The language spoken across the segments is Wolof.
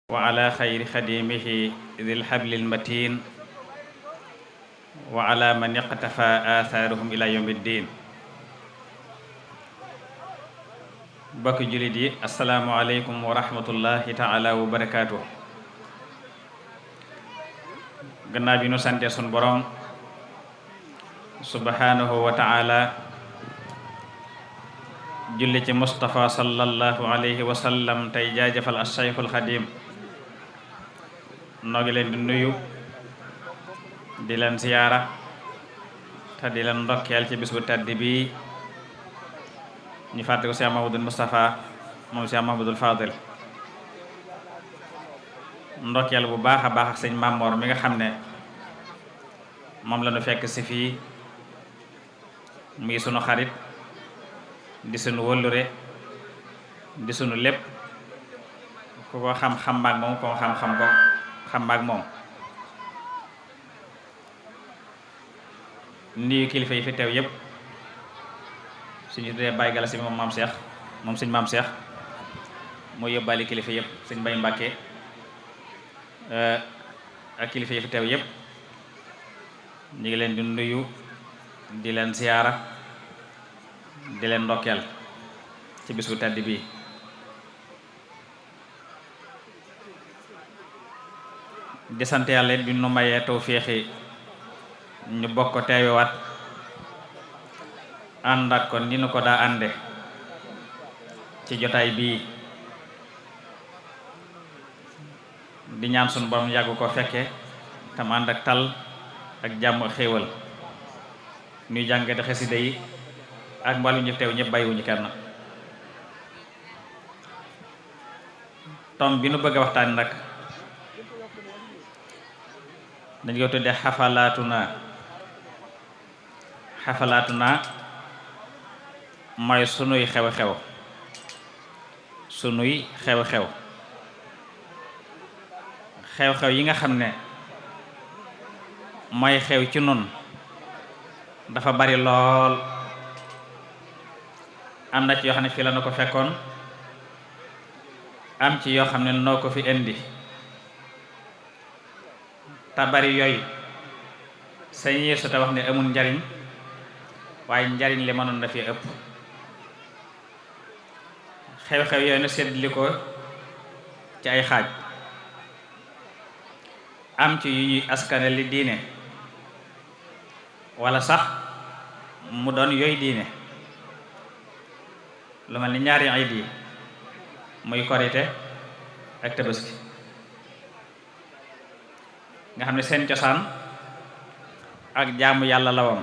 wa ala xayri xadimihi dil hablil matin wa ala man iqtafa athaaruhum ila yawmi ddin. bokki jullit yi, asalaamu aleykum wa rahmatullahi taala wa barakaatuh. gannaaw bi nu sante sun borom subhanahu wa taala, julli ci Mustafa sallallahu alayhi wa sallam, tey jaajëfal as-Sayxul Xadim. noo ngi leen di nuyu, di leen ziyaara te di leen ndokkeel ci bis bu tedd bi ñu fàtte ko Cheikh Mahmadul Mustafa moom Cheikh Mahmadul Fadil. ndokkeel bu baax a baax ak sëñ Mamor mi nga xam ne moom la ñu fekk si fii, muy sunu xarit di sunu wëllure di sunu lépp. ku ko xam-xam maag moom ko xam-xam ko xam maag moom. nuyu kilifa yi fi teew yépp, suñu dee Baye Gala si moom maam Cheikh moom sëñ maam Cheikh moo yóbbaale kilifa yépp, sëñ Bay Mbàkke ak kilifa yi fi teew yépp. ñu ngi leen di nuyu, di leen ziyaara, di leen ndokkeel ci bis bu tedd bii. di sant yàlla bi nu mayee tawféexi ñu bokk ko teewewaat àndaat ko ni nu ko daa ànde ci jotaay bii. di ñaan sunu borom yàgg ko fekke tam ànd ak tal ak jàmm ak xéewal. ñuy jàngate xasida yi ak mbalu ñu teew ñëpp bàyyiwuñu kenn. tom bi nu bëgg a waxtaan nag dañu koy tuddee xafalaatuna mooy sunuy xew-xew xew-xew yi nga xam ne mooy xew ci nun dafa bari lool. am na ci yoo xam ne fii la na ko fekkoon, am ci yoo xam ne noo ko fi indi. te bari yooyu sañ Yeesu te wax ne amul njariñ, waaye njariñ li mënoon na fi ëpp. xew-xew yooyu na seddli ko ci ay xaaj. am ci yu ñuy askane li diine, wala sax mu doon yooyu diine, lu mel ni ñaari iid yi muy korite ak tabaski, nga xam ne seen cosaan ak jaamu yàlla la woon,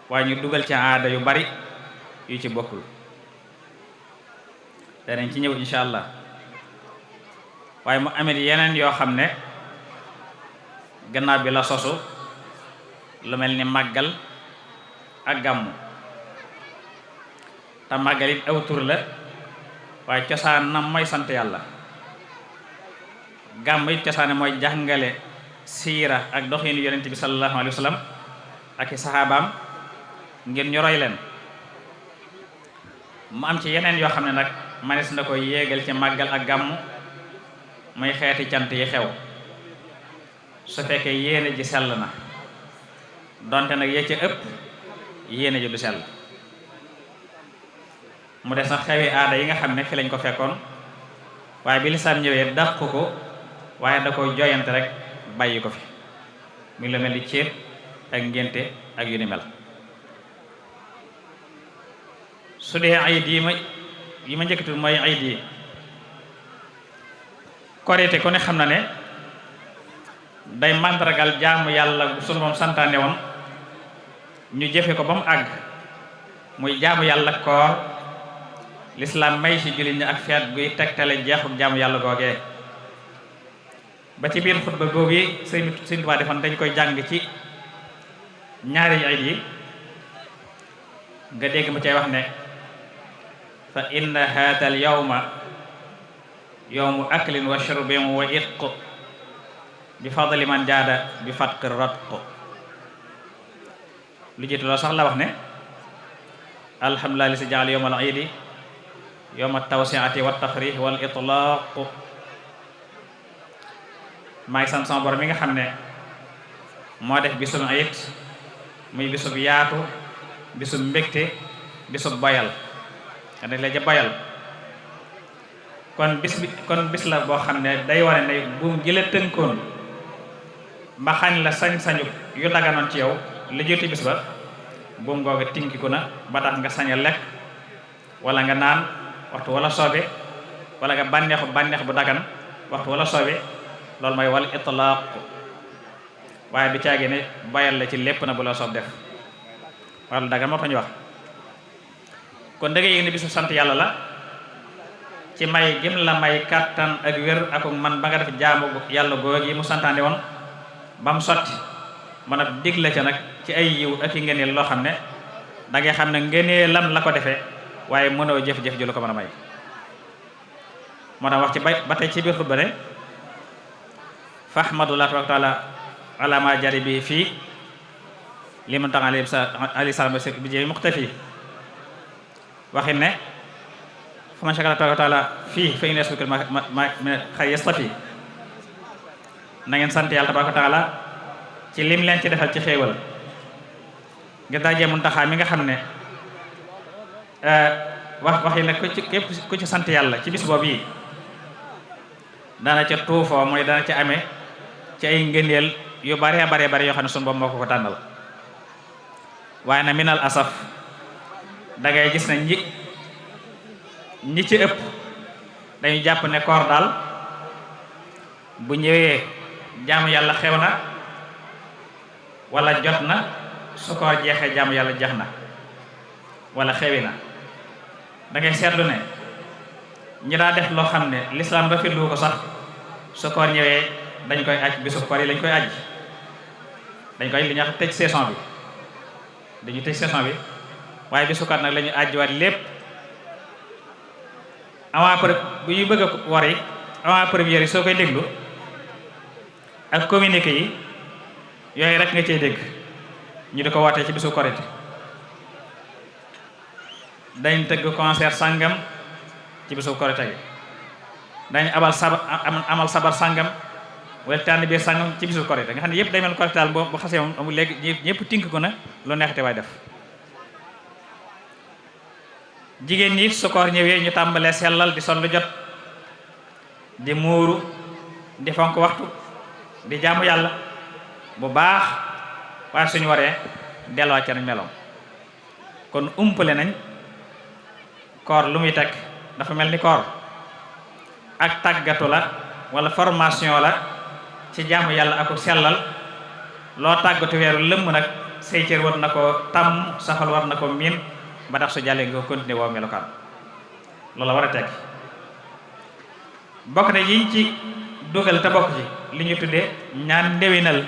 waaye ñu dugal ci aada yu bari yu ci bokkul. danañ ci ñëw insha allah. waaye mu amit yeneen yoo xam ne gannaaw bi la sosu, lu mel ni màggal ak gàmmu. te màggal it aw tur la, waaye cosaan na mooy sant yàlla. gàmm it cosaane mooy jàngale siira ak doxinu yonent bi sallallahu alayhi wa sallam ak i saxaabaam ngir ñu roy leen. mu am ci yeneen yoo xam ne nag manis na ko yéegal ci màggal ak gàmm, muy xeeti cant yi xew, su fekkee yéene ji sell na. donte nag yee ca ëpp yéene ji du sell. mu des nag xewi aada yi nga xam ne fi lañ ko fekkoon, waaye bi lislaam ñëwee dàq ko, waaye da ko joyante rek bàyyi ko fi. muy lu mel ni céet ak ngénte ak yu ni mel. su dee ayit yi ma njëkkatu mooy ayit yi. korite ku ne xam na ne day màndargal jaamu yàlla sunu moom santaane woon ñu jëfe ko ba mu àgg, muy jaamu yàlla koor. lislaam may ci jullit ñi ak feet guy tegtale jeexuk jaamu yàlla googee. ba ci biir xutba googu yi Sëñ Tuubaa defoon dañ koy jàng ci ñaari ayit yi. nga dégg ma cay wax ne fa inna haata al yawma yawmu aklin wa shurbin wa itq bi fadli man jaada bi fatqi ratq. lu jiitu loolu sax la wax ne alhamdulillahi li si jaal yawmal iidi yawma tawsiati wa tafrih wal itlaq maa ngi sant sama borom mi nga xam ne moo def bisum ayit muy bisub yaatu bisub mbégte bisub bayal nga dañ la ja bayal kon bis la boo xam ne day wane ne buum jële tënkoon ba xañ la sañ-sañu yu daganoon ci yow li jiitu bis ba buum googu tinkiku na ba tax nga sañ a lekk wala nga naan waxtu wala soobe wala nga bànneex bu dagan waxtu wala soobe loolu mooy wal itlaaq waaye du caagi ne bayal la ci lépp na bu la soob def wala dagan moo tax ñu wax kon da ngay yëg ne bisu sant yàlla la ci may gim la may kàttan ak wér ak man ba nga def jaamu yàlla googu yi mu santaane woon ba mu sotti mën a digle ca nag ci ay yiw ak i ngëneel loo xam ne da ngay xam ne ngëneelam la ko defee waaye mënoo jëf-jëf ju lu ko mën a may moo tax wax ci ba tey ci biir xutba ne fa ahmadullah tabaraka taala ala ma jari bi fii li mu tax ali salam bi jëmi muxtafi waxin ne fa man shakara tabaraka taala fii fa ines bukil ma xay yastafi na ngeen sant yàlla tabaraka taala ci lim leen ci defal ci xéewal ngir dajee Muntaxa mi nga xam ne waxi ne ku ci sant yàlla ci bis boobu yi dana ca tuufoo mooy dana ca amee ci ay ngëneel yu bare yoo xam ne sunu Boroom moo ko tànnal waaye na minal asaf dangay gis ne ñi ci ëpp dañu jàpp ne koor daal bu ñëwee jaamu yàlla xew na wala jot na su koor jeexee jaamu yàlla jeex na wala xewi na dangay seetlu ne ñi daa def loo xam ne lislaam rafetlu ko sax su koor ñëwee dañ koy aj bisu koor yi lañ koy aj dañ koy li ñuy wax tëj saison bi dañuy tëj saison bi waaye bisu koor nag la ñu ajjiwaat lépp bu ñu bëgg a war yi avant première yi soo koy déglu ak communiqué yi yooyu rek nga cey dégg ñu di ko wootee ci bisu korite dañ tëgg concert sàngam ci bisu korite gi dañ amal sabar sàngam wala tànn biir sàngam ci bisu korite nga xam ne yëpp day mel korite daal bu xasee moom amul léegi ñëpp tink ko na lu neexate waay def jigéen ñi su koor ñëwee ñu tàmbalee sellal di sol lu jot di muuru di fonk waxtu di jaamu yàlla bu baax waaye suñu waree delluwaat ca nañ meloom kon umpale nañ koor lu muy teg dafa mel ni koor ak tàggatu la wala formation la ci jaamu yàlla ak sellal loo tàggatu weeru lëmm nag say cër war na ko tàmm saxal war na ko miin ba tax su jàllee nga continuer woo melokaan loola war a teg bokk na yiñ ci dugal te bokk ci li ñu tuddee ñaan ndewinal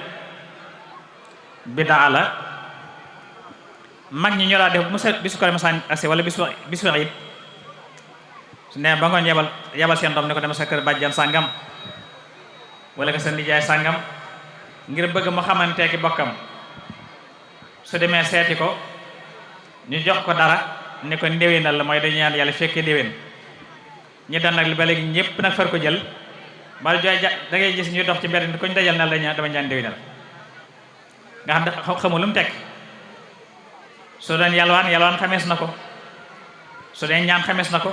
bidaa la mag ñi ñoo daa def mu set bisu ko masaan accès wala bisu it su ne ba ngoon yebal seen doom ne ko dem sa kër bàjjan sàngam wala ko sa nijaay sàngam ngir bëgg mu xamanteeki bokkam su demee seeti ko ñu jox ko dara ne ko ndéwénal la mooy dañu ñaan yàlla fekkee déwén ñi daan nag li ba léegi ñëpp nag far ko jël bala jooy da ngay gis ñuy dox ci mbedd ni ko ñu dajal na la dama ñaan ndéwénal nga xam ne xamul lu mu teg su doon yalwaan xamees na ko su dee ñaan xamees na ko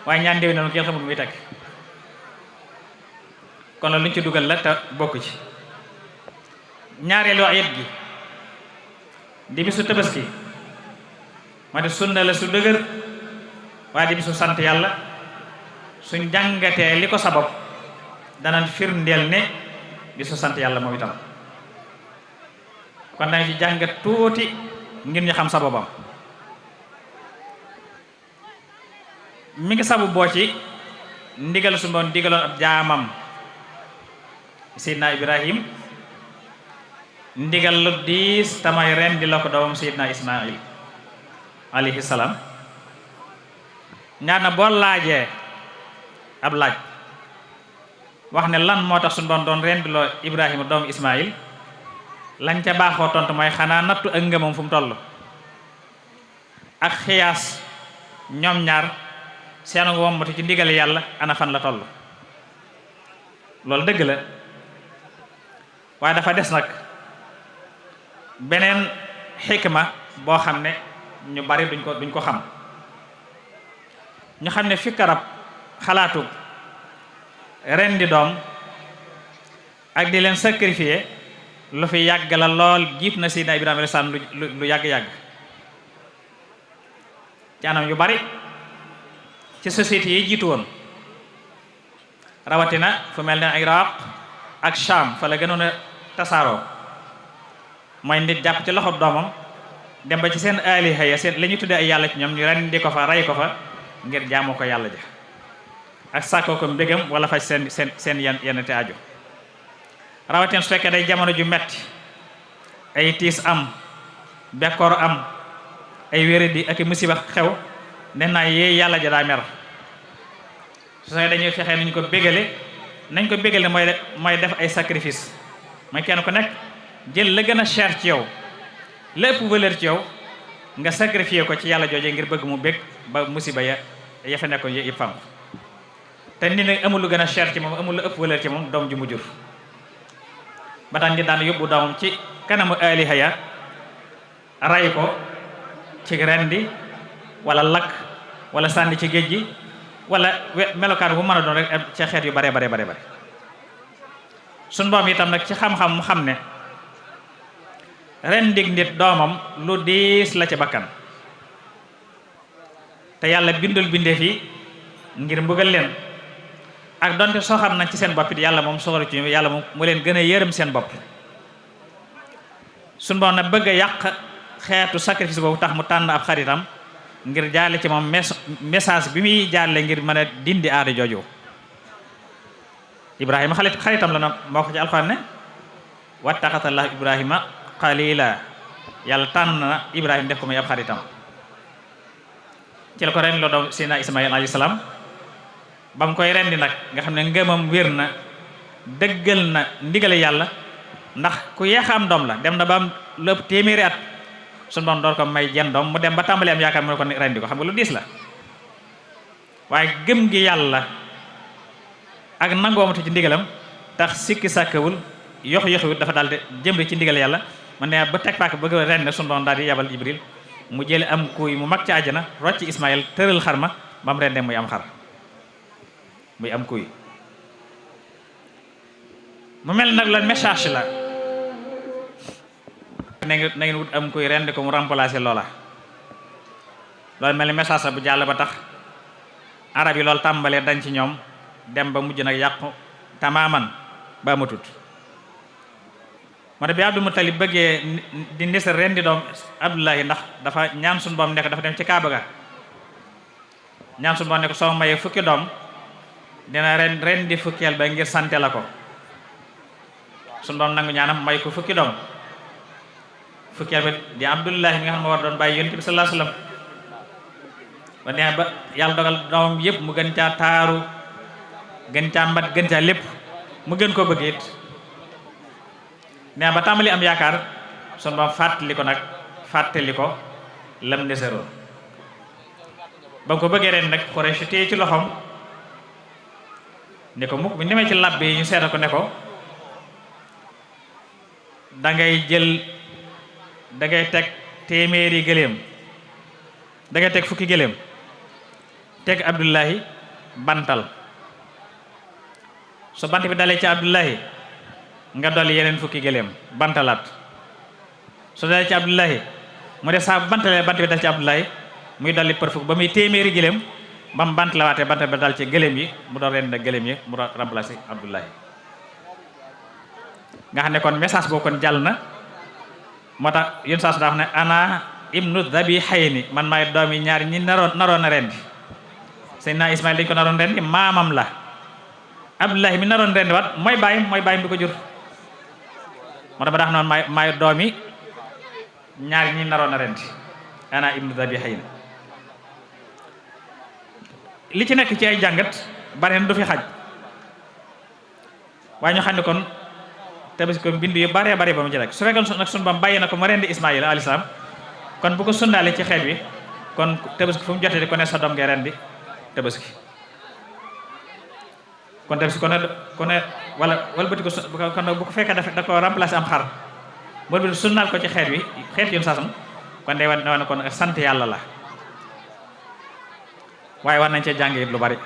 waaye ñaan ndéwénal mu kenn xamul muy teg kon lu ñu ci dugal la te bokk ci ñaareelu ayit gi di bisu tabaski ma di sunna la su dëgër waaye di bisu sant yàlla suñ jàngatee li ko sabab danañ firndeel ne bisu sant yàlla moom itam kon dañ ci jàngat tuuti ngir ñu xam sababam mi ngi sabu boo ci ndigal su doon digaloon ab jaamam Seydina Ibrahim ndigal lu diis tamay ren di la ko doomam Seydina Ismail alayhi salaam ñaar na boo laajee ab laaj wax ne lan moo tax suñu doon ren di loo Ibrahima doomu Ismail lañ ca baaxoo tontu mooy xanaa nattu ak ngëmam fu mu toll ak xiyaas ñoom ñaar seenu wommatu ci ndigal yàlla ana fan la toll loolu dëgg la waaye dafa des nag beneen xikma boo xam ne ñu bari duñ ko xam. ñu xam ne fi karab xalaatu rendi doom ak di leen sacrifier lu fi yàgg la lool, jiit na Seydina Ibrahima alayhi salaam lu yàgg-yàgg ci anam yu bari ci sociétés yi jiitu woon, rawatina fu mel ne Iraq ak Sham fa la gënoon a tasaaroo. mooy nit jàpp ci loxob doomam dem ba ci seen aliha ya seen la ñu tuddee ay yàlla ci ñoom ñu rendi ko fa, rey ko fa ngir jaamoo ko yàlla ja ak sàkkoo ko mbégam wala faj seen yenn te aju. rawatina su fekkee day jamono ju metti, ay tiis am, bekkoor am, ay wéradi ak musiba xew, nee naa yee yàlla ja daa mer. su fekkee dañuy fexe nañ ko bégale mooy def ay sacrifice, mooy kenn ku nekk jël la gën a cher ci yow, la ëpp valeur ci yow nga sacrifier ko ci yàlla jooje ngir bëgg mu bég ba musiba ya fa nekkoon yëpp fam. te nit nag amul lu gën a cher ci moom, amul lu ëpp valeur ci moom doom ju mu jur. ba tax nit daan yóbbu doomam ci kanamu aliha ya ray ko ci rendi wala lakk wala sànni ci géej gi wala melokaan bu mën a doon rek ci xeet yu bare suñ boom itam nag ci xam-xam mu xam ne rendig nit doomam lu diis la ci bakkan, te yàlla bindul bindeef yi ngir mbugal leen. ak donte soo xam nañ ci seen bopp it yàlla moom soxaru ci yàlla moom mu leen gën a yërëm seen bopp. suñ boom na bëgg a yàq xeetu sacrifice boobu tax mu tànn ab xaritam ngir jaale ci moom message bi muy jaale ngir mën a dindi aada jooju. Ibrahima xaritam la na moo ko ci alxuraan ne wattaxatallahu Ibrahima xalila, yàlla tànn na Ibrahima def ko muy ab xaritam. ci la ko ren loo doom Seydina Ismaïl alayhi salaam ba mu koy rendi nag nga xam ne ngëmam wér na, dëggal na ndigale yàlla, ndax ku yeex am doom la, dem na ba am lépp téeméeri at suñu doon door ko may jenn doom mu dem ba tàmbali am yaakaar mu ne ko rendi ko, xam nga lu diis la. waaye gëm gi yàlla ak nangoomatu ci ndigalam tax sikki sàkkawul yox-yoxiwut, dafa daal di jëmri ci ndigal yàlla. man ne ba teg paak bëgg ren ne suñu doon daal di yabal Jibril mu jële am kuy mu mag ci àjjana rocc Ismaïl tëral xar ma ba mu rende muy am xar, muy am kuy. mu mel nag la message la na ngeen wut am kuy rend ko mu remplacer loola. loolu mel ni message la bu jàll ba tax arab yi loolu tàmbalee dañ ci ñoom dem ba mujj nag yàqu tamaaman ba amatut. moo tax bi Abdul Mutalib bëggee di ndisal ren di doom Abdullahi ndax dafa ñaan suñu boom nekk dafa dem ci Kaaba ga ñaan suñu boom nekk soo mayee fukki doom dina ren di fukkeel ba ngir sante la ko. suñu boom nangu ñaanam may ko fukki doom, fukkeel ba di Abdullahi mi nga xam ne moo war doon bàyyi Yonent bi sallallahu alayhi wasallam. ba nee ba yàlla dogal doomam yëpp mu gën caa taaru, gën caa mbat, gën caa lépp, mu gën koo bëgg it. nee ba tàmbali am yaakaar sun ba fàttali ko lam neseroon ba mu ko bëggee ren nag Quraysh téye ci loxoom ne ko mukk bu demee ci làbbe yi ñu seeta ko ne ko dangay teg téeméeri gëléem, dangay teg fukki gëléem teg Abdullahi bantal, so bant bi dalee ci Abdullahi nga dolli yeneen fukki gëléem bantalaat, su dalee ci Abdullahi mu def saa bantalee bant bi dal ci Abdullahi muy dolli për fukk ba muy téeméeri gëléem ba mu bant la waatee bant bi dal ci gëléem yi mu doon ren gëléem yi mu remplacé Abdullahi. nga xam ne kon message boo kon jàll na. moo tax yéen saa su daa wax ne ana ibnu dhabihayni, man maay doomi ñaari ñi naroon a rendi. Seydina Ismaïl dañ ko naroon rendi, maamam la. Abdullahi mi naroon rendi waat mooy bàyyim bi ko jur. moo tax ba tax noonu maay doomi ñaari ñi naroon a rendi, ana ibnu dhabihayni. li ci nekk ci ay jàngat bari na du fi xaj, waaye ñu xam ne kon tabaski ko bind yu bare ba mu ci rek. su fekkoon nag sunu bam bàyyi na ko ma rendi Ismaïl alayhi salaam kon bu ko sundaale ci xeet wi kon tabaski fu mu jotee di ko ne sa doom ngay rendi tabaski. kon def si ku ne wala bëti ko kon bu ko fekkee da ko remplacer am xar boo bi sunnaal ko ci xeet wi xeet yoon saasam kon day wane kon sant yàlla la waaye war nañ cee jàng it lu bari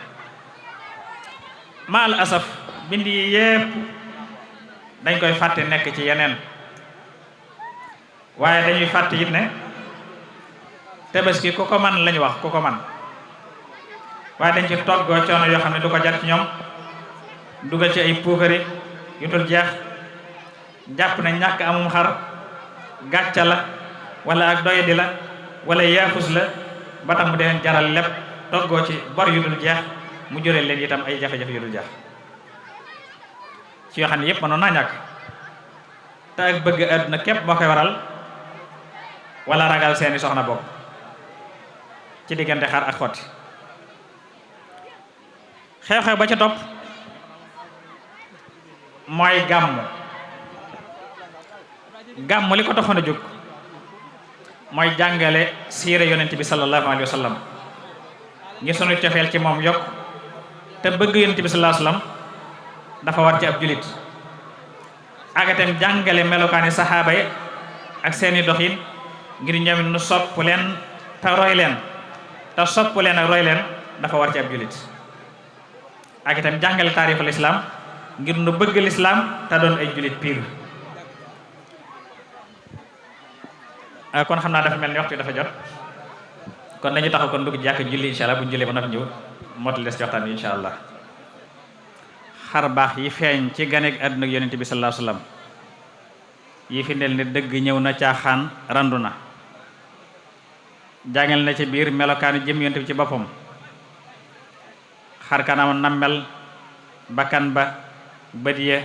maal asaf bind yi yépp dañ koy fàtte nekk ci yeneen waaye dañuy fàtte it ne tabaski ku ko man lañ wax ku ko man waaye dañ ci toggoo coono yoo xam ne du ko jar ci ñoom dugal ci ay puukari yu dul jeex jàpp ne ñàkk amum xar gàcca la wala ak doyadi la wala yaafus la ba tax mu deen jaral lépp toggoo ci bor yu dul jeex mu jure leen itam ay jafe-jafe yu dul jeex ci yoo xam ne yépp mënoon naa ñàkk te ak bëgg àdduna képp moo koy waral wala ragal seeni soxna bopp ci diggante xar ak xotti xew-xew ba ca topp mooy gàmmu li ko taxoon a jóg mooy jàngale siira yonent bi sallallahu alayhi wa sallam ngir sunu cofeel ci moom yokk te bëgg yonent bi sallallahu alayhi wa sallam dafa war ci ab julit ak itam jàngale melokaani saxaaba yi ak seeni doxin ngir ñoom nu sopp leen te roy leen te sopp leen ak roy leen dafa war ci ab julit ak itam jàngale taarixul islaam ngir nu bëgg lislaam te doon ay julit piir kon xam naa dafa mel ni waxtu dafa jot kon dañu taxaw kon dugg jàkk julli insha allah bu ñu jullee ba noppi ñëw mottali des ci waxtaan bi insha allah xar baax yi feeñ ci ganeeg àdduna ak yonent bi sallallahu alayhi wasallam yi fi ndel ne dëgg ñëw na caaxaan randu na jàngal na ci biir melokaanu jëm yonent bi ci boppam xar kanam nammel bakkan ba bët ya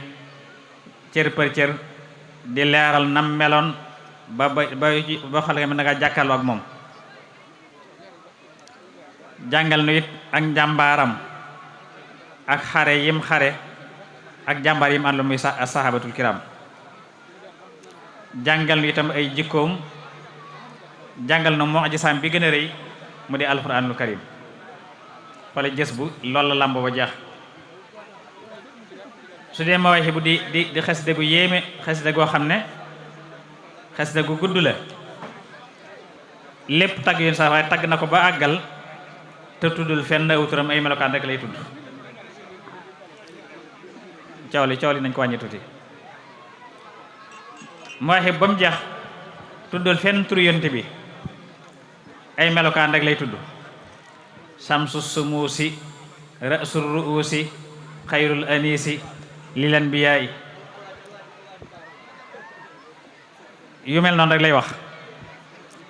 cër për cër di leeral nam meloon ba xol nga mën na nga jàkkaarloo ak moom jàngal nu it ak njàmbaaram ak xare yim xare ak jàmbaar yim àndal muy sahabatul kiram jàngal nu itam ay jikkoom jàngal nu mu'jisaam bi gën a rëy mu di alquranul karim fala jës bu loolu la làmb ba jeex su dee ma waxi bu di xasida gu yéeme xasida goo xam ne xasida gu gudd la lépp tagg yoon sax waaye tagg na ko ba àggal te tuddul fenn awturam ay melokaan rek lay tudd coow li nañ ko wàññi tuuti mu waxi ba mu jeex tuddul fenn turu yonte bi ay melokaan rek lay tudd samsu sumuusi rasul ruusi xayrul anisi lil anbiyaay yu mel noonu rek lay wax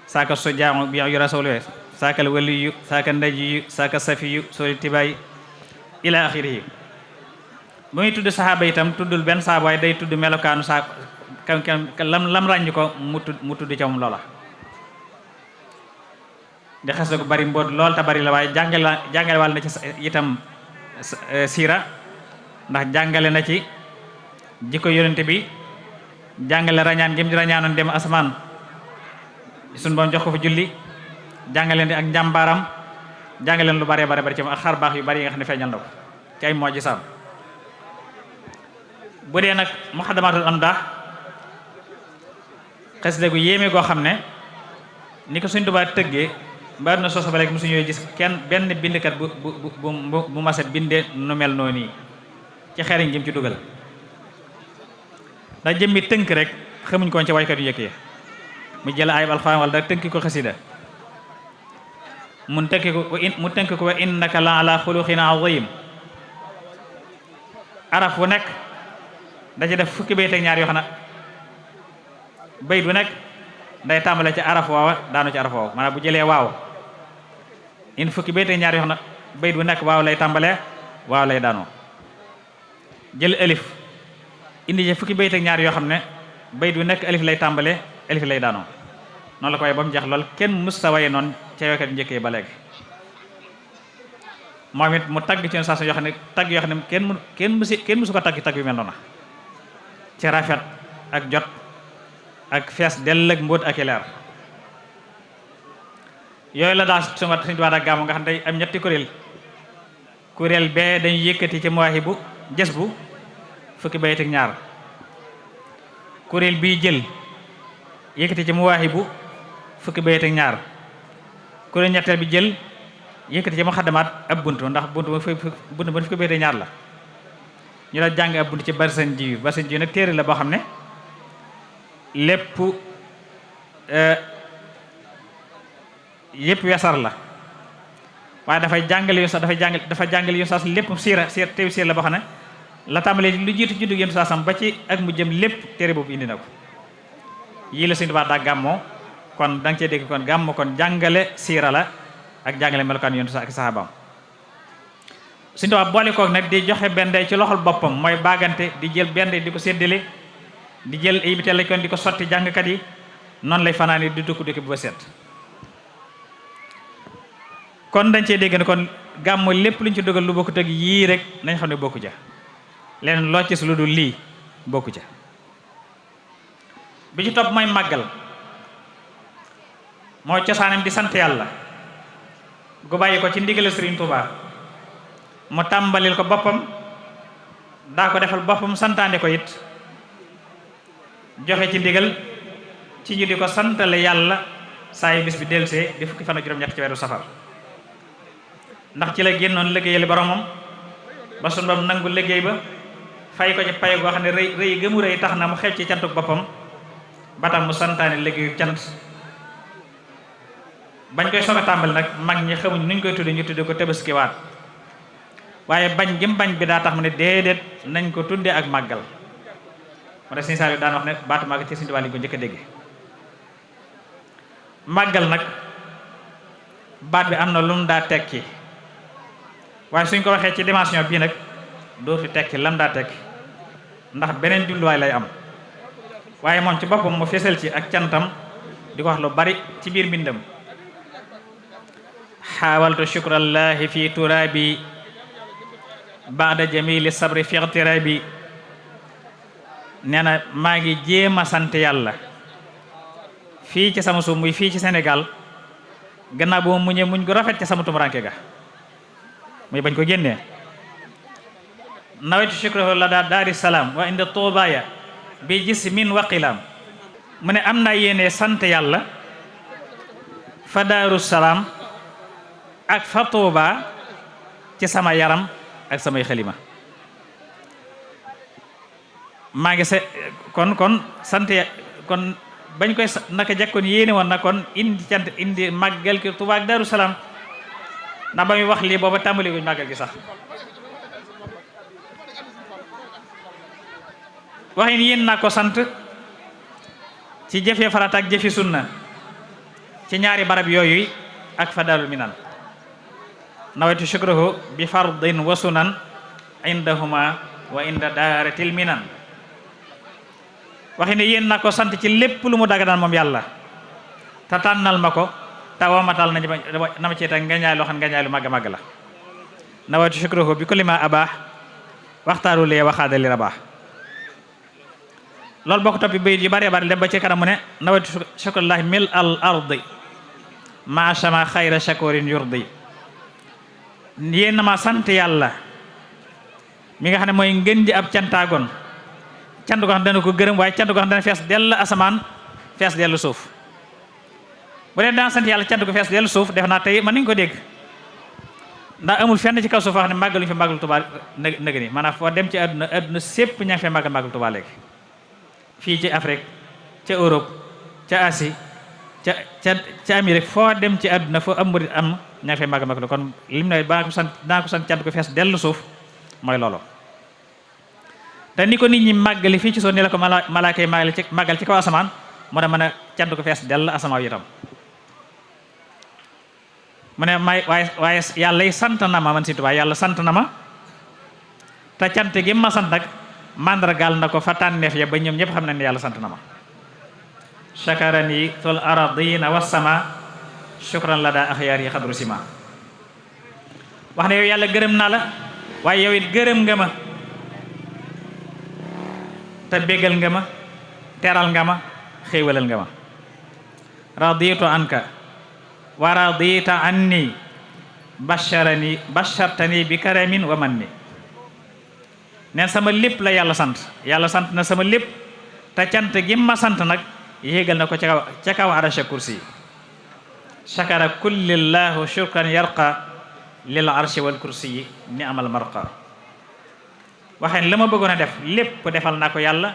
saaka sujaamu bi yu rasul saakal waliyu saaka ndajiyu saaka safiyu soli tibaay ila axirihi ba muy tudd saxaaba itam tuddul benn saaba waaye day tudd melokaanu saa lam ràññ ko mu tudd ca moom loola di xes gu bari mboot lool te bari la waaye jàngale wàll na ci itam siira ndax jàngale na ci jikko yonente bi jàngale rañaan gém di rañaanoon dem asamaan suñ boom jox ko fa julli jàngaleen di ak njàmbaaram jàngaleen lu bare bari ci ak xar baax yu bari yi nga xam ne feeñal na ko ci ay moo ji saam bu dee nag muxaddamatul amdah xasida gu yéeme goo xam ne ni ko suñ Tuubaa tëggee ba na soosa ba léegi mosuñu gis benn bindkat bu masa binde nu mel noonu nii ci xeeriñ jëm ci dugal ndax jëmmi tënk rek xamuñ koon ci waykat yu njëkk yi mu jël ayib alxuraan wala da tënki ko xasida mu tënk ko wa innaka la ala xuluqin azim araf bu nekk da ci def fukki bayt ak ñaar yoo xam ne bayt bu nekk day tàmbale ci araf waawa daanu ci araf waaw maanaam bu jëlee waaw in fukki bayt ak ñaar yoo xam ne bayt bu nekk waaw lay tàmbalee waaw lay daanoo jël alif indi ci fukki bayt ak ñaar yoo xam ne bayt bu nekk alif lay tàmbalee alif lay daanoo noonu la ko waaye ba mu jeex lool kenn mus ta waye noonu ca waykat njëkkee ba léegi moom it mu tagg ci station yoo xam ne tagg yoo xam ne kenn musu ko tagg yu mel noonu ci rafet ak jot ak fees dell ak mbóot ak i leer yooyu la daa suñu Tuubaa daa gàmmu nga xam ne day am ñetti kuréel kuréel bee dañu yëkkati ci Mawaahibu jës bu fukki bayit ak ñaar kuréel bii jël yëkkati ci Mawaahibu fukki bayit ak ñaar kuréel ñetteel bi jël yëkkati ci Muxaddamaat ab bunt ndax bunt ba fukki bayit ak ñaar la ñu la jàng ab bunt ci Barsanji nag téere la boo xam ne lépp yépp wesar la waaye dafa jàngale yu sas lépp teew siira la boo xam ne la tàmbalee lu jiitu juddu yéen saasam ba ci ak mu jëm lépp téere boobu indi na ko yii la Sëñ Tuubaa daa gàmmoo kon da nga cee dégg kon gàmmo kon jàngale siira la ak jàngale melokaan yonent ak saxaabaam Sëñ Tuubaa boole koog nag di joxe benn day ci loxol boppam mooy baagante di jël benn di ko séddale di jël ay biteel lañ kon di ko sotti jàngkat yi noonu lay fanaani di dukk dukki bu ba set kon dañ cee dégg ne kon gàmmu lépp luñ ci dugal lu bokkut ak yii rek nañ xam ne bokku ca leneen loo ci lu dul lii bokku ca bi ci topp mooy màggal mooy cosaanam di sant yàlla gu bàyyi ko ci ndigal Sëriñ Tuubaa mu tàmbalil ko boppam daa ko defal boppam santaane ko it joxe ci ndigal ci ñu di ko santale yàlla saa yu bis bi delsee di fukki fan ak juróom-ñett ci weeru safar ndax ci la génnoon liggéeyal boromam ba sunu Boroom nangu liggéey ba fay ko ci pay goo xam ne rëy gëmu rëy tax na mu xeeb ci cantuk boppam ba tax mu santaane liggéeyu cant bañ koy soog a tàmbali nag mag ñi xamuñ nuñ koy tudde ñu tudde ko Tabaskiwaat waaye bañ gëm bañ bi daa tax mu ne déedéet nañ ko tudde ak màggal moo tax Sëñ Saaliw daan wax ne baatu màggal ci Sëñ Tuubaa lañ ko njëkk a dégg màggal nag baat bi am na lu mu daa tekki waaye suñ ko waxee ci dimension bii nag dootu tekki lam daa tekki ndax beneen jubluwaay lay am waaye moom ci boppam mu fesal ci ak cantam di ko wax lu bari ci biir mbindam xaawaltu shukrallahi fi turabi baada jamili sabri fi iqtirabi nee na maa ngi jéem a sant yàlla fii ci sama suuf muy fii ci Sénégal gannaaw bu ma muñee muñ gu rafet ci sama tumuranke ga muy bañ ko génnee nawaytu shukrahu la daari salaam wa inda tuubaaya bi jismin wa qilaam mu ne am naa yéene sant yàlla fa daaru salaam ak fa tuuba ci sama yaram ak samay xalima maa ngi kon sant kon bañ koy naka jekkoon yéene woon na kon indi cant indi màggal ki tuuba ak daaru salaam ndax ba muy wax lii booba tàmbali guñ màggal gi sax waxin yéen naa ko sant ci jëfe farata ak jëfi sunna ci ñaari barab yooyu ak fa Daarul Minan nawaytu shukrahu bi fardin wa sunan indahuma wa inda daaratil minan waxi ne yéen naa ko sant ci lépp lu mu daganal moom yàlla te tànnal ma ko te wamatal na ma ci teg ngañaay loo xam ne ngañaay lu màgg màgg la nawaytu shukrahu bi kulli ma abaax waxtaaru lee waxaadali rabaax loolu boo ko toppi bayit yu bari bari dem ba ci kanam mu ne nawaytu shukrallahi mil al ardi ma shama xayra shakurin yurdi yéen na ma sant yàlla mi nga xam ne mooy ngën ji ab cantaagon cant ko xam dana ko gërëm waaye cant ko xam dana fees dell asamaan fees dellu suuf bu dee daan sant yàlla cant ko fees dellu suuf def naa tey mën nañu ko dégg ndax amul fenn ci kaw suuf wax ne màggaluñu fi màggalu Tuubaa nëg ni maanaam foo dem ci àdduna sépp ña ngi fee màggalu Tuubaa léegi fii ci Afrique ca Europe ca Asie ca Amérique foo dem ci àdduna foo am murit am ña ngi fee màggalu kon lim ne daa ko sant cant ko fees dellu suuf mooy loolu te ni ko nit ñi màggali fii ci suuf ni la ko malaaka yi màggal ci kaw asamaan mu ne mën a cant ko fees dell asamaan itam mu ne waaye yàlla yi sant na ma man Sëñ Tuubaa yàlla sant na ma te cant gi ma sant nag màndargaal na ko fa tànneef ya ba ñoom ñëpp xam nañ ne yàlla sant na ma shakarani tul aradina wassama shukran la daa axyaar yi xadru sima wax ne yow yàlla gërëm naa la waaye yow it gërëm nga ma te bégal nga ma teral nga ma xéewalal nga ma raditu anka wa radita anni bashartani bi karamin wa manni neen sama lépp la yàlla sant na sama lépp te cant gi ma sant nag yéegal na ko ca kaw arasha kursi shakara kullillahu shukran yarqa lil arshi wal kursi ni amal marqa waxeen la ma bëggoon a def lépp defal naa ko yàlla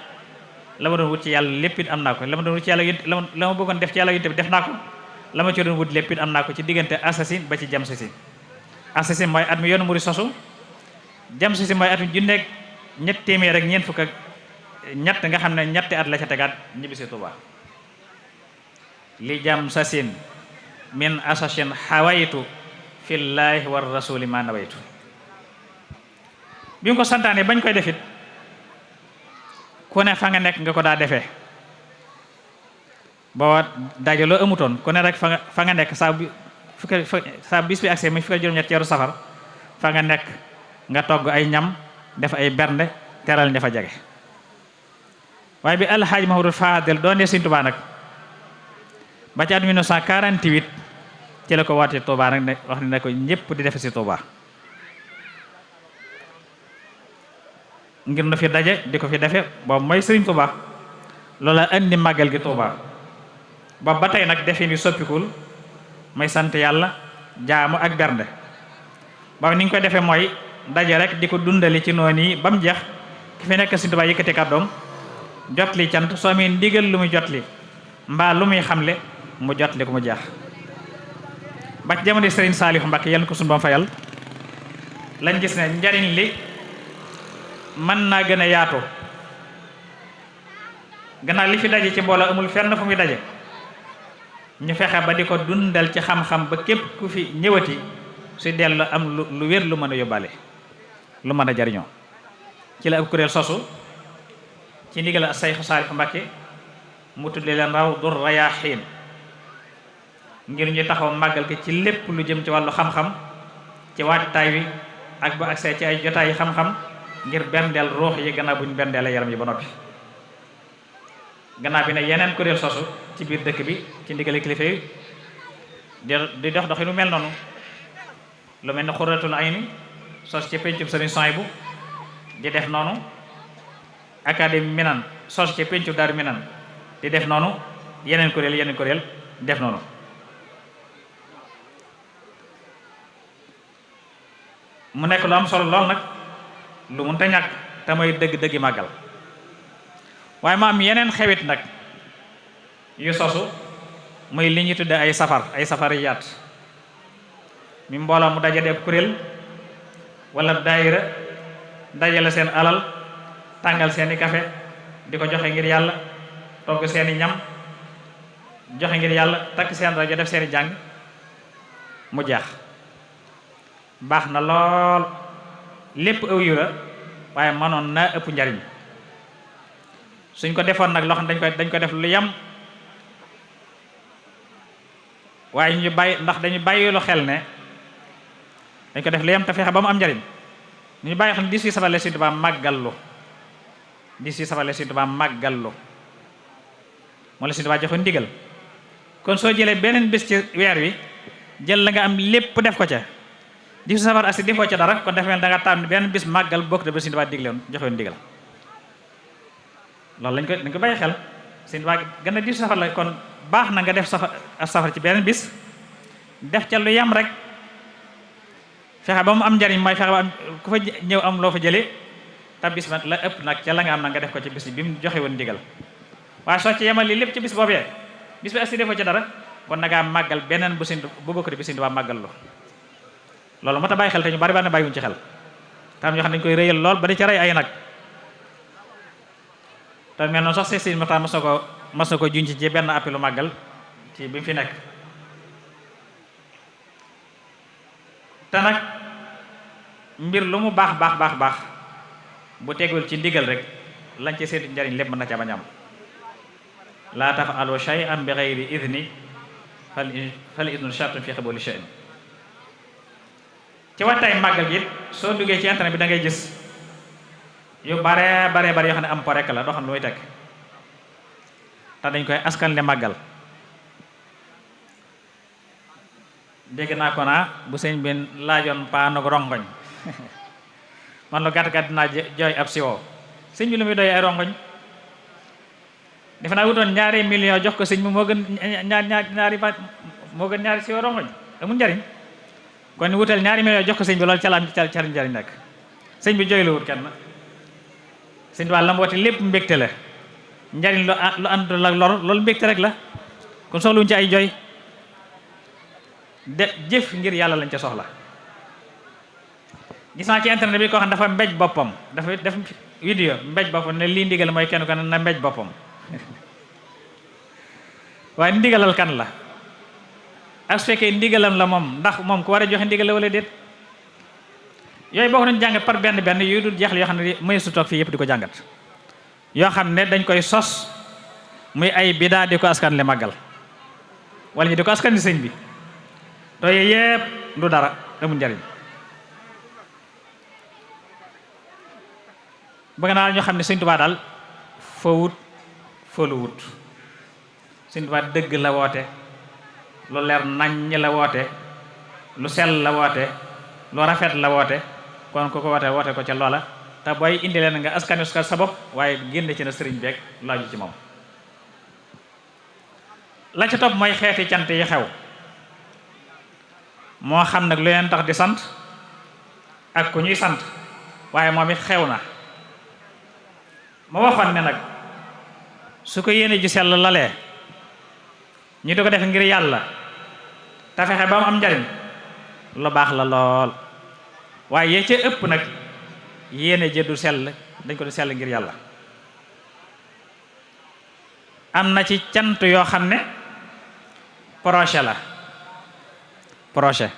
la ma doon wut ci yàlla lépp it am naa ko la ma doon wut ci yàlla la ma bëggoon def ci yàlla yonent bi def naa ko la ma ci doon wut lépp it am naa ko ci diggante assasine ba ci jam sisi assasine mooy at mi yoonu muri sosu jam sisi mooy at mi junneeg ñett téeméer ak ñeent fukk ak ñett nga xam ne ñetti at la ca tegaat ñibbisi Tuuba li jam sasin min assasine xawaytu fillaahi war rasuli ma nawaytu bi nga ko santaane bañ koy defit ku ne fa nga nekk nga ko daa defee boo dajaloo amutoon ku ne rek fa nga nekk saa bis bi agsee muy fukki juróom-ñett ceeru safar fa nga nekk nga togg ay ñam def ay bernde teral ña fa jege waaye bi alxaaji Mahamadou Fadel doonee Sëriñ Tuubaa nag ba ci at 1948 ci la ko waatee Tuubaa nag ne wax ne ko ñëpp di defe si Tuubaa ngir na fi daje di ko fi defe boobu mooy Sëriñ Tuubaa loola andi màggal gi Tuubaa boobu ba tey nag defin yu soppikul may sant yàlla jaamu ak bernde boobu ni ñu koy defee mooy daje rek di ko dundali ci noonu yi ba mu jeex ki fi nekk Sëriñ Tuubaa yëkkati kàddoom jot li cant soo amee ndigal lu muy jot li mbaa lu muy xamle mu jot li ko mu jeex ba ci jamono Sëriñ Saalihu Mbàkke yal na ko sunu Boroom fayal lañ gis ne njariñ li mën naa gën a yaatu gannaaw li fi daje ci mbooloo amul fenn fu muy daje ñu fexe ba di ko dundal ci xam-xam ba képp ku fi ñëwati su dellu am lu wér lu mën a yóbbaale lu mën a jariñoo ci la ab kuréel sosu ci ndigal a Sayxu Saalihu Mbàkke mu tudde leen Rawdu Rayaahiin ngir ñu taxaw màggal ki ci lépp lu jëm ci wàllu xam-xam ci waajtaay wi ak bu agsee ci ay jotaay yi xam-xam ngir berndeel ruux yi gannaaw bu ñu berndeele yaram yi ba noppi gannaaw bi ne yeneen kuréel sosu ci biir dëkk bi ci ndigal kilifa yi di dox dox yi lu mel noonu lu mel ni Xurratul Ayni sos ci pencum Sëriñ Suhaybu di def noonu académie Minan sos ci pencum Daaru Minan di def noonu yeneen kuréel def noonu mu nekk lu am solo lool nag lu mun te ñàkk te mooy dëgg-dëggi màggal waaye ma am yeneen xewit nag yu sosu muy li ñuy tudde ay safariyaat mi mbooloo mu daje def kuréel wala daayira dajale seen alal tàngal seeni kafe di ko joxe ngir yàlla togg seeni ñam joxe ngir yàlla takk seen rajo def seeni jàng mu jeex baax na lool lépp aw yu la waaye mënoon na ëpp njariñ suñ ko defoon nag loo xam dañ ko def lu yam waaye ñu bàyyi ndax dañu bàyyilu xel ne dañ ko def lu yam te fexe ba mu am njariñ ñu bàyyi xel 18 safar la Sëriñ Tuubaa màggallu 18 safar la Sëriñ Tuubaa màggallu moo la Sëriñ Tuubaa joxe ndigal kon soo jëlee beneen bés ci weer wi jël la nga am lépp def ko ca 18 safar asi defoo ca dara kon dafa mel da nga tànn benn bis màggal bokk te ba Sëriñ Tuubaa digle woon joxe woon ndigal loolu dañ ko bàyyi xel Sëriñ Tuubaa gën a 18 safar la kon baax na nga def safar ci beneen bis def ca lu yam rek fexe ba mu am njariñ mooy fexe ba am ku fa ñëw am loo fa jëlee te bis ba la ëpp nag ca la nga am na nga def ko ci bis bi mu joxe woon ndigal waaye soo ci yemal li lépp ci bis boobee bis bi asi defoo ca dara kon na ngaa màggal beneen bu bokkati bi Sëriñ Tuubaa màggal loolu moo tax bàyyi xel te ñu bari bari na bàyyiwuñ ci xel tam yoo xam ne dañu koy rëyal lool ba di ca rey ay nag te mel noonu sax Sëriñ Muxtaar mas na ko junc ci benn appelu màggal ci bi mu fi nekk te nag mbir lu mu baax bu tegul ci ndigal rek lañ ci seetu njariñ lépp mën na ca bañ am laa taf'alu shay'an bi ghayri idni fal idnu shartun fi qabuli shay'in ci waxtaay màggal gi soo duggee ci internet bi da ngay gis yu bare yoo xam ne am po rekk la doo xam lu muy teg te dañ koy askan le màggal dégg naa ko naa bu sëñ bi laajoon paanug rongoñ man lu gàtt gàtt dinaa jooy ab siwo sëñ bi lu muy doy ay rongoñ defe naa wutoon ñaari million jox ko sëñ bi moo gën ñaari siwo rongoñ amul njariñ kon wutal ñaari million jox ko sëñ bi loolu ca njariñ nekk sëñ bi jooy la wut kenn sëñ bi la mu woote lépp mbégte la njariñ lu àndul ak lor loolu mbégte rek la kon soxluwuñ ci ay jooy jëf ngir yàlla lañ ca soxla. gis naa ci internet bi koo xam dafa mbéj boppam dafa def vidéo mbéj boppam ne lii ndigal mooy kenn ko ne na mbéj boppam waaye ndigalal kan la ak su fekkee ndigalam la moom ndax moom ku war a joxe ndigal la wala déet yooyu boo ko doon jàngat par benn benn yu dul jeexal yoo xam ne mënees su toog fii yëpp di ko jàngat yoo xam ne dañ koy sos muy ay bidaa di ko askan li màggal wala ñu di ko askan li sëñ bi to yooyu yëpp du dara amul njariñ bëgg naa ñoo xam ne sëñ Tuubaa daal foo wut foo lu wut sëñ Tuubaa dëgg la woote lu leer naññ la woote lu sell la woote lu rafet la woote kon ku ko woote ko ca loola te booy indi leen nga askanu sa bopp waaye génn ci na sëriñ beeg laaju ci moom. la ca topp mooy xeeti cant yi xew moo xam nag lu leen tax di sant ak ku ñuy sant waaye moom it xew na ma waxoon ne nag su ko yéene ju sell lalee ñu di ko def ngir yàlla te fexe ba mu am njariñ lu baax la lool waaye yee ca ëpp nag yéene je du sell dañ ko du sell ngir yàlla. am na ci cant yoo xam ne projet la projet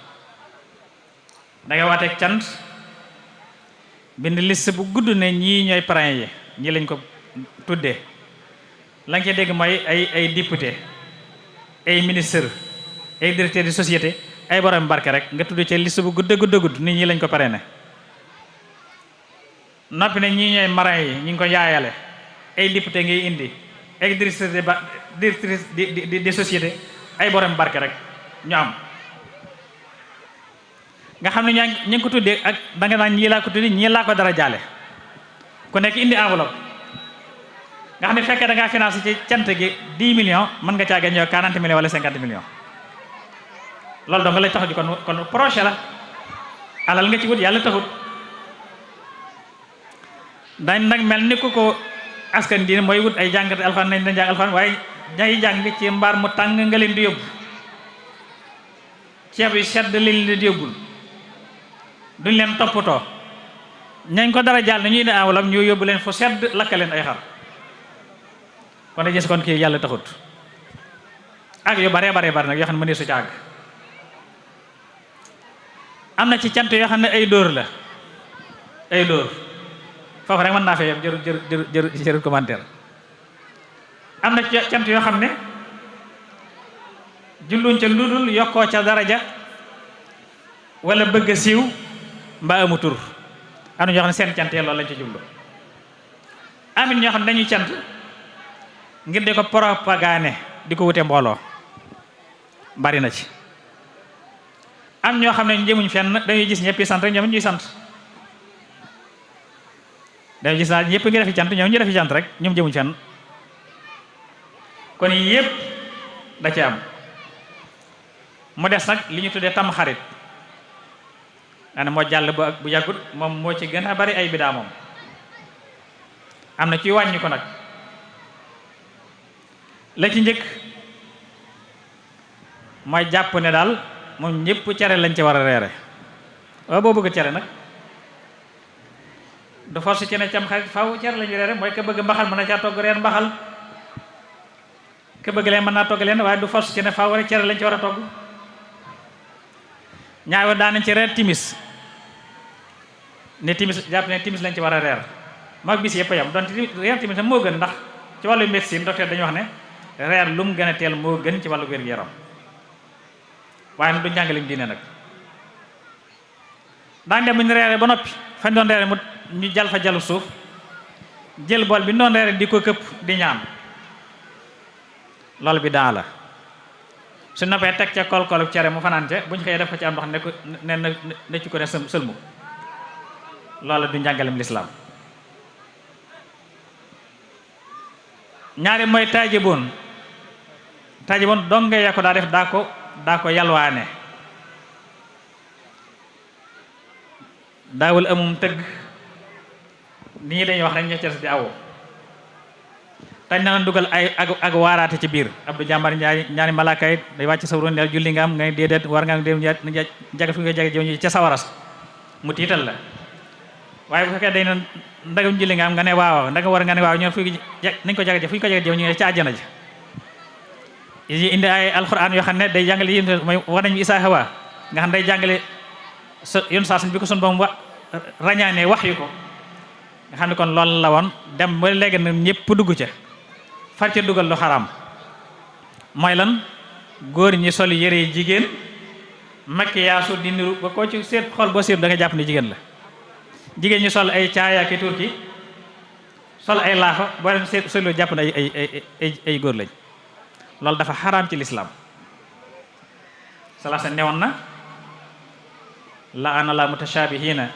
da nga waateeg cant bind liste bu gudd ne ñii ñooy parrain yi ñii lañ ko tuddee la nga ca dégg mooy ay député ay ministre ay directeur de société ay borom barke rek nga tudd ci liste bu gudd nit ñi lañ ko parrainé noppi ne ñii ñooy marin yi ñi ngi ko yaayale ay député ngay indi ay directrice de société ay borom barke rek ñu am nga xam ne ñi ngi ko tuddee ak da nga naan ñii laa ko tuddee ñii laa ko dara jaale ku nekk indi enveloppe nga xam ne fekkee da ngaa financé ci cant gi 10 millions mën nga caa gagné 40 millions wala 50 millions loolu donc lay tax di kon projet la alal nga ci wut yàlla taxut dañ nag mel ni ku ko askan diine mooy wut ay jàngate alxuraan nañ dañ jàng alxuraan waaye ñay jàng ci mbaar mu tàng nga leen di yóbbu ceeb yu sedd leen di yóbbul duñ leen toppatoo ñañ ko dara jàll ne ñuy ne enveloppe ñu yóbbu leen fu sedd lakka leen ay xar kon da gis kon kii yàlla taxut ak yu bare nag yoo xam ne mënee su ci àgg am na ci cant yoo xam ne ay dóor la ay dóor foofu rek mën naa fee yem jërul commentaire am na ci cant yoo xam ne julluñ ca ludul yokkoo ca daraja wala bëgg a siiw mbaa amu tur am na ñoo xam ne seen cant yi loolu lañ ci jublu amit ñoo xam ne dañuy cant ngir di ko propagande di ko wute mbooloo bari na ci am ñoo xam ne ñu jëmuñ fenn dañuy gis ñëpp sant rek ñoom ñuy sant dañuy gis naa ñëpp ngi defi cant ñoom ñu defi cant rek ñoom jëmuñ fenn kon yëpp da ci am mu des nag li ñu tuddee tam xarit ana moo jàll bu yàggut moom moo ci gën a bari ay bidaa moom am na ci wàññi ko nag la ci njëkk mooy jàpp ne daal moom ñëpp cere lañ ci war a reere waaw boo bëgg cere nag du force ci ne cam xarit faaw cere lañu reere mooy ka bëgg mbaxal mën na caa togg reer mbaxal ka bëgg leen mën naa togg leen waaye du force ci ne faaw rek cere lañ ci war a togg ñaar daan nañ ci reer timis ne timis jàpp ne timis lañ ci war a reer mag bis yëpp a yam donte reer timis moo gën ndax ci wàllu médecine docteur dañuy wax ne reer lu mu gën a teel moo gën ci wàllu wér-gu-yaram waaye nag du njàngaleem diine nag daañu dem bu ñu reeree ba noppi fañ doon reere mu ñu jal fa jalu suuf jël bool bi ñu doon reere di ko këpp di ñaan loolu bi daa la su noppee teg ca kool-koolu cere mu fanaan ca buñ xëyee def ko ci am ndox ne ko ne ci ko ne sëlmu loola du njàngalem lislaam. ñaari mooy taajiboon donge ya ko daa def daa ko yalwaane, daawul amum tëgg nit ñi dañuy wax rek ña ca di awo tañ na dugal ak waaraate ci biir. Abdou Jàmbar ñaari malaaka yi day wàcc sa wuroon julli nga am ngay déedéet war nga dem jaga fi nga jaga jëw ca sawaras mu tiital la. waaye bu fekkee day na ndagam julli nga am nga ne waaw ndagam war nga ne waaw ñoom nañ ko jaga fu ñu ko jaga jëw ñu ngi ca àjjana ji. yi indi ay alxuraan yoo xam ne day jàngale yi mooy war nañu Isaa Hawa nga xam day jàngale yoon saa bi ko sun boom rañaane wax yu ko nga xam ne kon loolu la woon dem ba léegi nag ñëpp dugg ca far ca dugal lu xaraam mooy lan góor ñi sol yére jigéen maquillage di niru ba koo ci seet xool boo seet da nga jàpp ne jigéen la. jigéen ñi sol ay caaya ki turki sol ay laafa boo dem seet solo jàpp ne ay góor lañ. loolu dafa xaraam ci lislaam. salaasa newoon na la'ana la mutashaabihina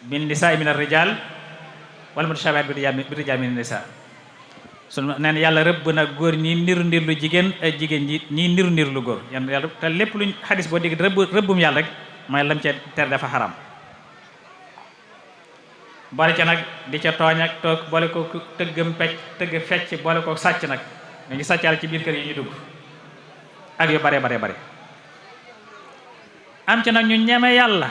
bin nisaa min ar-rijaal wal mutashabihat bi rijaal min an-nisaa. su neen yàlla rëbb na góor ñi niru ndir lu jigéen ak jigéen ñi niru ndir lu góor yàlla te lépp luñ xadis boo dégg rëbbum yàlla rek mooy lam ca ter dafa xaraam. boole ca nag di ca tooñ ak toog boole ko tëgg fecc boole ko sàcc nag nga ngi sàccaal ci biir kër yi ñu dugg ak yu bare bare am ci nag ñu ñeme yàlla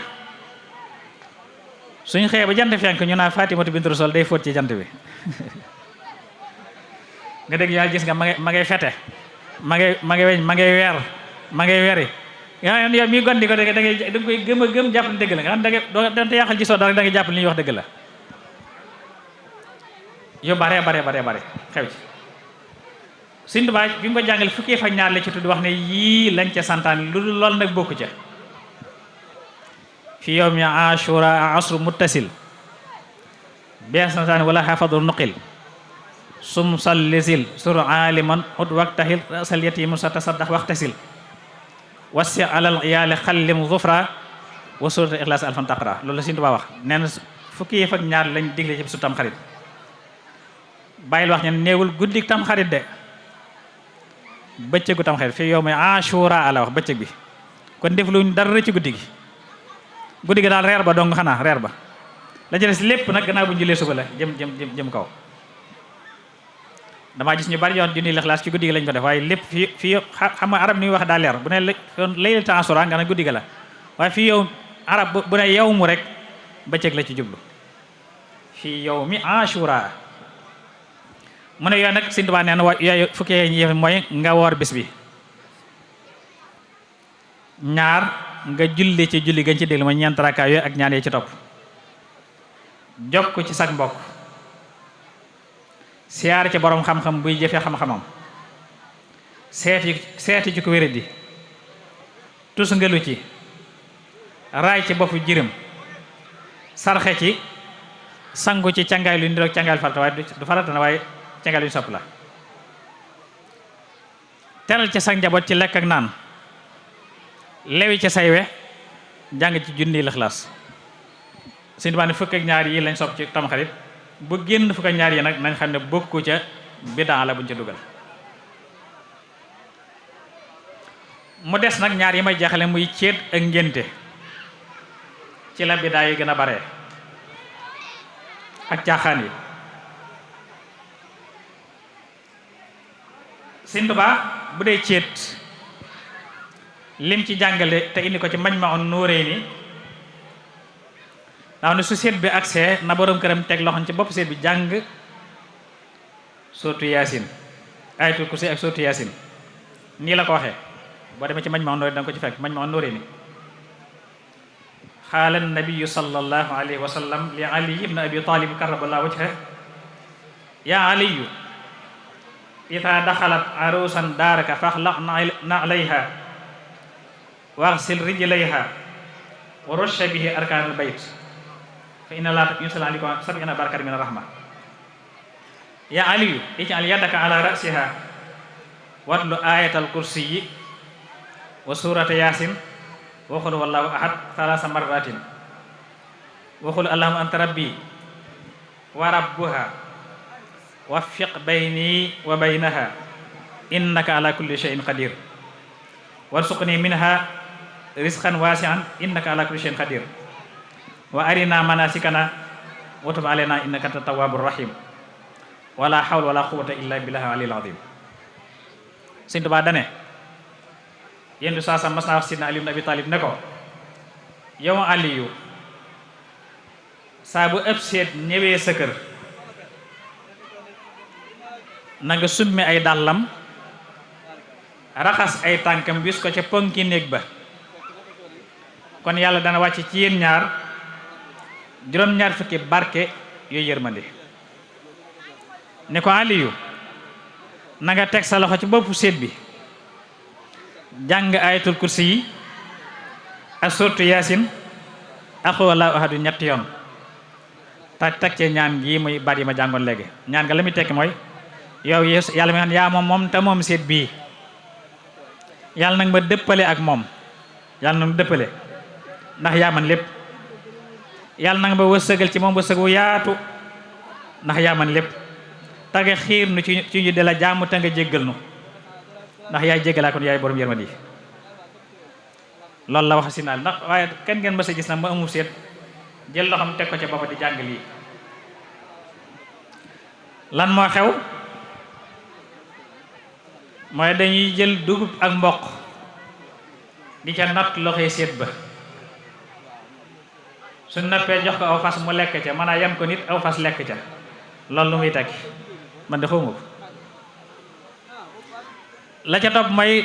suñ xëyee ba jant fenk ñu naan Fatimatu bintu Rasul day fóot ci jant bi nga dégg yàlla gis nga ma ngay fete ma ngay weñ ma ngay weer ma ngay weri yaa yow mi gondi ko da nga koy gëm a gëm jàpp ne dëgg la nga xam da ngay doonte yàqal ci soo dara da nga jàpp li ñuy wax dëgg la yu bare xew ci Sëñ Tuubaa bi mu ko jàngale fukki fa ñaar la ci tudd wax ne yii lañ ca santaan lu dul lool nag bokku ca fi yawmi ashura asru muttasil besantaan wala xafadu nuqil sum sallisil sur aliman ut waktahil rasal yatimu sa tasaddax waxtasil wasi alal iyaali xallim zufra wa surata ixlaas alfan taqra loolu la Sëñ Tuubaa wax nee na fukki fa ñaar lañ digle ci su tam xarit bàyyil wax ñen néewul guddik tam xarit de bëccëgu tam xarit fi yow may ashura ala wax bëccëg bi kon def luñ dara ci guddi gi daal reer ba dong xanaa reer ba la ci des lépp nag gannaaw bu ñu jullee suba la jëm kaw. damaa gis ñu bari yoon junni Ixlaas ci guddi gi lañ ko def waaye lépp fii xam nga arab ni muy wax daa leer bu ne laylatu ashura nga ne guddi gi la waaye fii yow arab bu ne yow mu rek bëccëg la ci jublu fii yow mi ashura mu ne yooyu nag Sëñ Tuubaa nee na yooyu fukki yëf mooy nga woor bis bi ñaar nga julli ci julli gañ ci déglu mooy ñeent rakkaa yooyu ak ñaan yee ci topp jokk ci sag mbokk siyaar ci borom xam-xam buy jëfe xam-xamam seeti ci ko wéradi tus ngelu ci raay ci boppu jirim sarxe ci sangu ci cangaay lu niroog cangaay farata waaye du farata na waaye cangaay lu ñu sopp la teral ci sag njaboot ci lekk ak naan lewi ci say we jàng ci junni Ixlaas. Sëñ Tuubaa ne fukk ak ñaar yi lañ sopp ci tamxarit bu génn fukk ak ñaar yi nag nañ xam ne bokku ca bidaa la buñ ca dugal. mu des nag ñaar yi may jeexale muy céet ak ngénte ci la bidaa yi gën a bare ak caaxaan yi. Sëñ Tuubaa bu dee céet lim ci jàngale te indi ko ci Majmahun Nurayni ndax ne su seet bi agsee na borom këram teg loxoon ci bopp seet bi jàng sootu Yaasin ayatul kursi ak sootu Yaasin nii la ko waxee boo demee ci Majmahun Nurayni danga ko ci fekk Majmahun Nurayni xaala nabiyu sallallahu alayhi wa sallam li Ali ibn Abi Talib karramallahu wajhahu yaa Aliyu idaa daxalat aruusan daaraka faxlaq na'layha waxsil rijlayha wa rusha bihi arkaanal bayt fa inna laa yunsala alaykum sab'ina barakatan min rahma ya aliyu ij'al yadaka ala ra'siha watlu ayatal kursi wa surata yasin wa qul wallahu ahad 3 marratin wa qul allahumma anta rabbi wa rabbuha waffiq bayni wa baynaha innaka ala kulli shay'in qadir warzuqni minha rizqan wasi'an innaka ala kulli shay'in qadir wa arina manasikana wa tub alayna innaka antat tawwabur rahim wala hawla wala quwwata illa billahi aliyil azim. Sëñ Tuubaa dane yendu saa sa mas naa wax sidna Ali ibn Abi Talib ne ko yow Aliyu saa bu ëpp seet ñëwee sa kër na nga summi ay dàllam raxas ay tànkam bis ko ca ponki néeg ba kon yàlla dana wàcc ci yéen ñaar juróom-ñaar fukki barke yooyu yërmande ne ko Aliyu na nga teg sa loxo ci boppu séet bi jàng ayatul kursi yi ak surtu yaasin ak wallaahu ahadu ñetti yoon teg cee ñaan gi muy baat yi ma jàngoon léegi ñaan nga la muy tekki mooy yow yàlla mi xam yaa moom te moom séet bii yàlla nag ma dëppale ak moom yàlla nag ma dëppale ndax yaa man lépp yàlla nag ma wërsëgal ci moom wërsëg wu yaatu ndax yaa man lépp tage xiir nu ci ñu de la jaamu te nga jéggal nu ndax yaay jéggalaa kon yaay borom yërmande yi loolu la wax si naal ndax waaye kenn ngeen mës a gis nag ma amul seet jël loxam teg ko ca boppa di jàng lii lan moo xew mooy dañuy jël dugub ak mboq di ca natt loxoy seet ba su nappee jox ko aw fas mu lekk ca mën a yem ko nit aw fas lekk ca loolu lu muy tekki man de xawma ko la ca topp mooy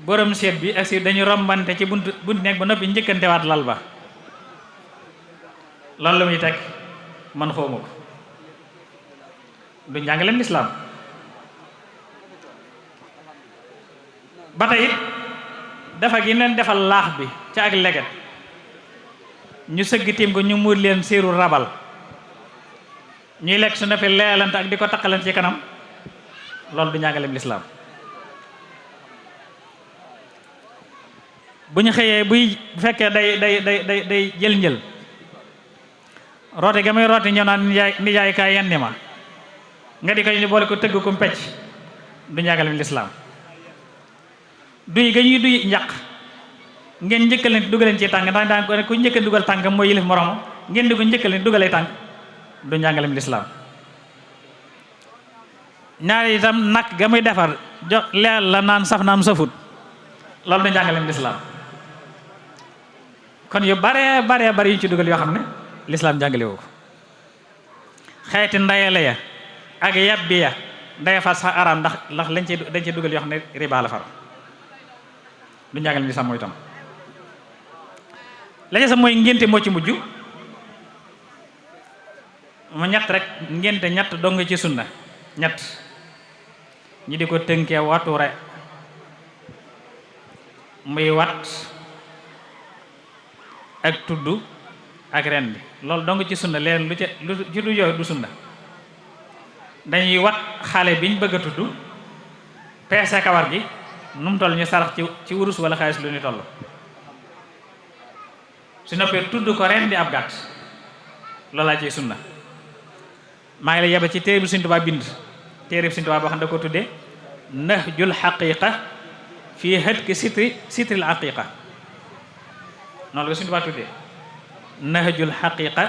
borom seet bi ak si dañu rombante ci buntu nekk ba noppi njëkkantewaat lal ba loolu lu muy tekki man xawma ko du njàngaleem lislaam ba tey it dafa gi leen defal laax bi ca ak leget ñu sëgg tiim ko ñu muur leen séeru rabal ñuy lekk su nekkee leelante ak di ko taqalante ci kanam loolu du njàngaleem lislaam bu ñu xëyee bu fekkee day jël njël roote ga muy roote ñëw naan nijaay kaay yenni ma nga di ko ñu boole ko tëgg ko pecc du njàngaleem lislaam duy ga ñuy duy njaq ngeen njëkkalante dugaleen ci tànk ndax daan ko ne ku njëkka dugal tànk mooy yilif moroom ngeen di ko njëkkalante dugalee tànk du njàngaleem lislaam ñaari itam nag ga muy defar jox leel la naan saf naam safut loolu du njàngaleem lislaam kon yu bare yu ñu ci dugal yoo xam ne lislaam jàngale woo ko xeeti ndayale ya ak yabbi ya ndaya far sax araam ndax dañ ci dugal yoo xam ne riba la far du njàngaleem lislaam mooy itam la sax mooy ngénte moo ci mujj mu ñett rek ngénte ñett dong ci sunna ñett ñi di ko tënkee wature muy wat ak tudd ak ren bi loolu dong ci sunna leen lu ci du yooyu du sunna dañuy wat xale biñ bëgg a tudd peese kawar gi nu mu toll ñu sarax ci wurus wala xaalis lu ñu toll su noppee tudd ko ren di ab gàtt loolaa ciy sunna maa ngi lay yebe ci téere bi Sëñ Tuubaa bind téere bi Sëñ Tuubaa boo xam ne da ko tuddee nahjul haqiqa fii hatki sitril haqiqa noonu la ko Sëñ Tuubaa tuddee nahjul haqiqa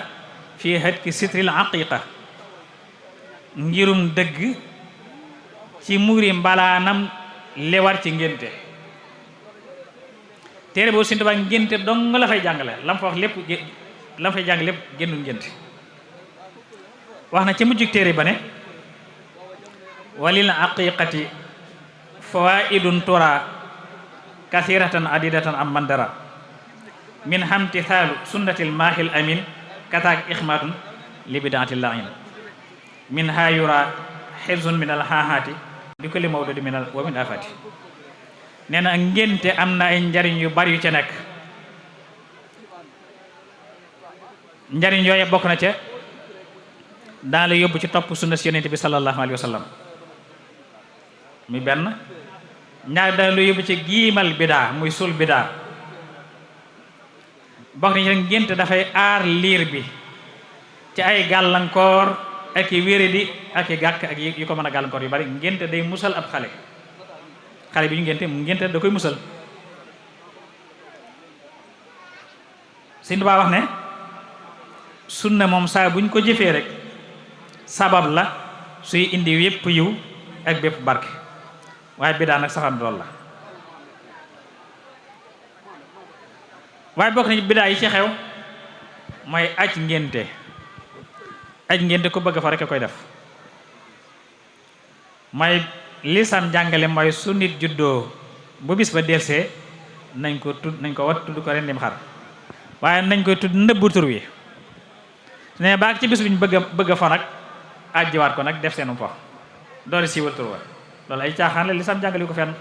fii hatki sitril haqiqa ngirum dëgg ci muuri mbalaanam li war ci ngénte téere boobu Sëñ Tuubaa ngénte dong la fay jàngale lam fa wax lépp lam fay jàng lépp génnul ngénte wax na ci mujjug téere ba ne walil aqiqati fawaidun tura kathiratan adidatan am mandara min hamtithaalu sunnatil maahil amin kataak ixmaatun li bidaatil la'in min ha yura xifzun min al haahati bi kulli mawdudi min wa min afati nee na ngénte am na ay njariñ yu bari yu ca nekk njariñ yooye bokk na ca daa la yóbbu ci topp sunna si yonent bi sallallahu alayhi wa sallam muy benn. ñaar da lu yóbbu ci giimal bidaa muy suul bidaa. bokk nañ rek ngénte dafay aar liir bi ci ay gàllankoor ak i wéradi ak i gàkk ak yu ko mën a gàllankoor yu bari. ngénte day musal ab xale bi ñu ngénte da koy musal. Sëñ Tuubaa wax ne sunna moom saa buñ ko jëfee rek sabab la suy indi yépp yiw ak bépp barke, waaye bidaa nag safaan lool la. waaye bokk nañ bidaa yi ci xew mooy aj ngénte ku bëgg fa rek a koy def. mooy lislaam jàngale mooy su nit juddoo bu bis ba delsee nañ ko wat tudd ko rendim xar, waaye nañ koy tudd nëbbu tur wi ne baag ci bis biñ bëgg fa nag ajjiwaat ko nag def seenu po doori siiwal tur wa loolu ay caaxaan la lislaam jàngale ko fenn.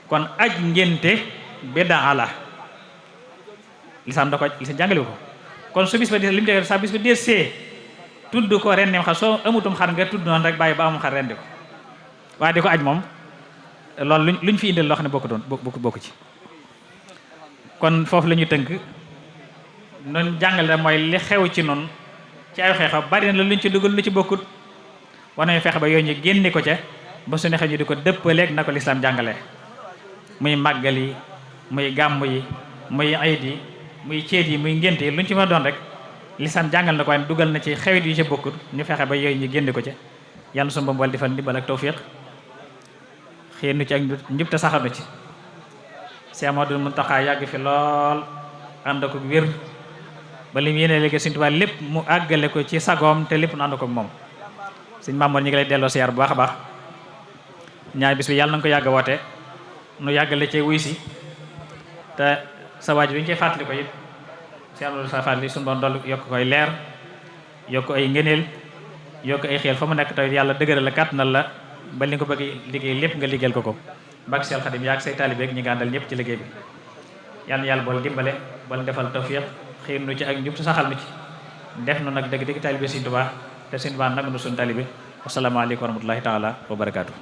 kon aj ngénte bidaa la, lislaam jàngale ko. kon su bis ba des li mu dee sa bis ba delsee tudd ko rendim xar, soo amutum xar nga tudd noonu rek bàyyi ba amum xar rendi ko, waaye di ko aj moom loolu luñ fi indil loo xam ne bokk ci. kon foofu la ñu tënk noonu jàngale mooy li xew ci noonu ci ay xeexam bari na la luñ ci dugal lu ci bokkut, war nañu fexe ba yooyu ñu génne ko ca ba su neexee ñu di ko dëppaleeg na ko lislaam jàngale. muy màggal yi muy gàmm yi muy ayit yi muy ceet yi muy ngént yi luñ ci mën a doon rek lislaam jàngal na ko waaye dugal na ci xewit yu ca bokkut, ñu fexe ba yooyu ñu génne ko ca. yàlla sunu Boroom defal ndimbal ak tawfiq xëy nu ci ak njub te saxal nu ci. Seex Ahmadul Muntaxa yàgg fi lool ànd ko wér ba lim yéene léegi Sëñ Tuubaa lépp mu àggale ko ci sagoom te lépp nu ànd ko moom. Sëñ Mamoor ñi ngi lay delloo siyaar bu baax a baax. ñaar bis bi yàlla na nga ko yàgg woote nu yàggale ci wuy si te sa waajur yi ñu koy fàttali ko it Seex Ahmadul sa fàttali suñu doon dolli yokk koy leer yokk ay ngëneel yokk ay xeel fa mu nekk tamit yàlla dëgëral la kàttanal la ba li nga ko bëgg liggéey lépp nga liggéeyal ko. Mbàkke Seex Xaadim yaa ak say taalibe ak ñi nga àndal ñëpp ci liggéey bi yàlla na yàlla bool dimbale bool defal tawfiq xiir nu ci ak njub te saxal nu ci def nu nag dëgg taalibe Sëñ Tuubaa te Sëñ Tuubaa nag nu suñu taalibe. Wasalaamaaleykum wa rahmatullahi taala wa barakaatu.